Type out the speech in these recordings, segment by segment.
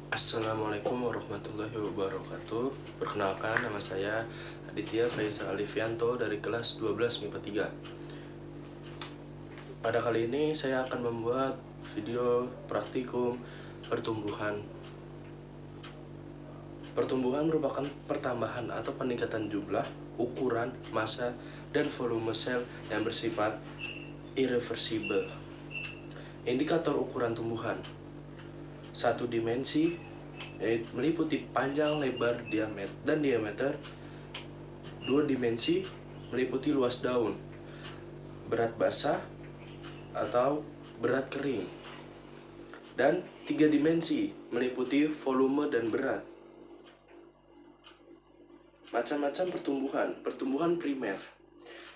Assalamualaikum warahmatullahi wabarakatuh. Perkenalkan, nama saya Aditya Faisal Alifianto dari kelas 12 MIPA 3. Pada kali ini saya akan membuat video praktikum pertumbuhan. Pertumbuhan merupakan pertambahan atau peningkatan jumlah, ukuran, massa, dan volume sel yang bersifat irreversibel. Indikator ukuran tumbuhan: satu dimensi meliputi panjang, lebar, diameter. Dua dimensi meliputi luas daun, berat basah atau berat kering. Dan tiga dimensi meliputi volume dan berat. Macam-macam pertumbuhan. Pertumbuhan primer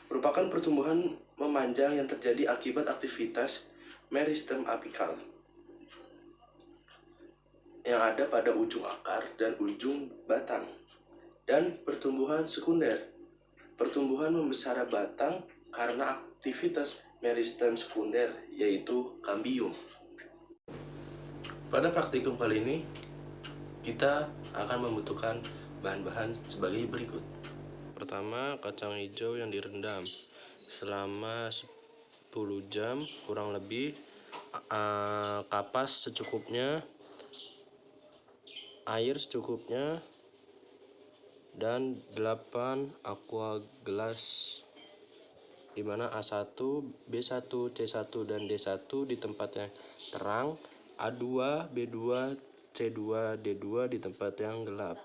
merupakan pertumbuhan memanjang yang terjadi akibat aktivitas meristem apikal yang ada pada ujung akar dan ujung batang. Dan pertumbuhan sekunder, pertumbuhan membesar batang karena aktivitas meristem sekunder, yaitu kambium. Pada praktikum kali ini, kita akan membutuhkan bahan-bahan sebagai berikut. Pertama, kacang hijau yang direndam selama 10 jam kurang lebih, kapas secukupnya, air secukupnya, dan 8 aqua gelas, dimana A1, B1, C1, dan D1 di tempat yang terang, A2, B2, C2, D2 di tempat yang gelap.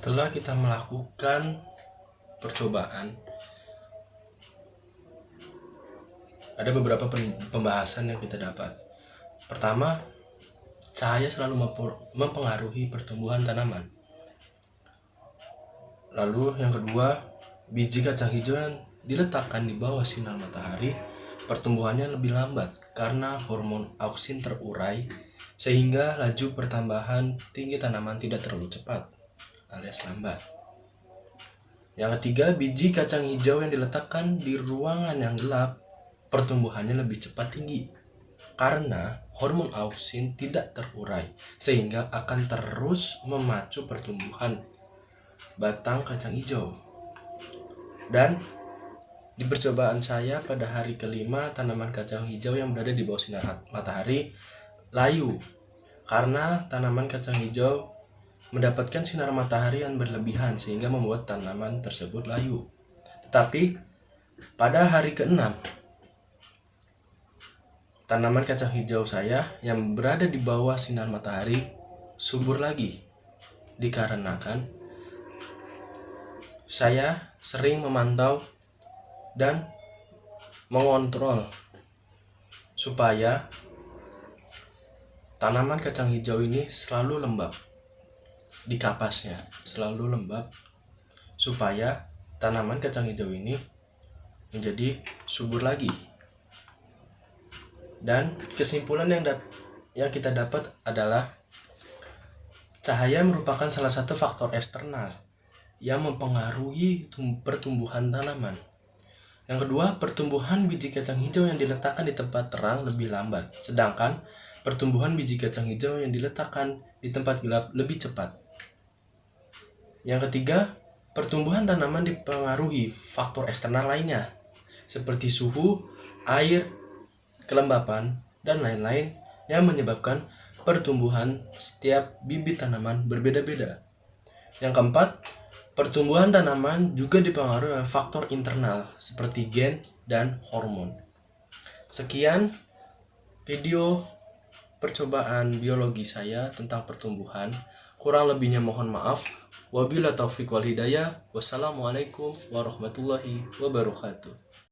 Setelah kita melakukan percobaan, ada beberapa pembahasan yang kita dapat. Pertama, cahaya selalu mempengaruhi pertumbuhan tanaman. Lalu yang kedua, biji kacang hijau yang diletakkan di bawah sinar matahari, pertumbuhannya lebih lambat karena hormon auksin terurai, sehingga laju pertambahan tinggi tanaman tidak terlalu cepat alias lambat. Yang ketiga, biji kacang hijau yang diletakkan di ruangan yang gelap, pertumbuhannya lebih cepat tinggi karena hormon auksin tidak terurai, sehingga akan terus memacu pertumbuhan batang kacang hijau. Dan di percobaan saya pada hari kelima, tanaman kacang hijau yang berada di bawah sinar matahari layu karena tanaman kacang hijau mendapatkan sinar matahari yang berlebihan sehingga membuat tanaman tersebut layu. Tetapi pada hari ke-6, tanaman kacang hijau saya yang berada di bawah sinar matahari subur lagi, dikarenakan saya sering memantau dan mengontrol supaya tanaman kacang hijau ini selalu lembab di kapasnya, selalu lembab supaya tanaman kacang hijau ini menjadi subur lagi. Dan kesimpulan yang kita dapat adalah cahaya merupakan salah satu faktor eksternal yang mempengaruhi pertumbuhan tanaman. Yang kedua, pertumbuhan biji kacang hijau yang diletakkan di tempat terang lebih lambat, sedangkan pertumbuhan biji kacang hijau yang diletakkan di tempat gelap lebih cepat. Yang ketiga, pertumbuhan tanaman dipengaruhi faktor eksternal lainnya, seperti suhu, air, kelembapan, dan lain-lain yang menyebabkan pertumbuhan setiap bibit tanaman berbeda-beda. Yang keempat, pertumbuhan tanaman juga dipengaruhi oleh faktor internal seperti gen dan hormon. Sekian video percobaan biologi saya tentang pertumbuhan. Kurang lebihnya mohon maaf. Wabillahi taufiq wal hidayah. Wassalamualaikum warahmatullahi wabarakatuh.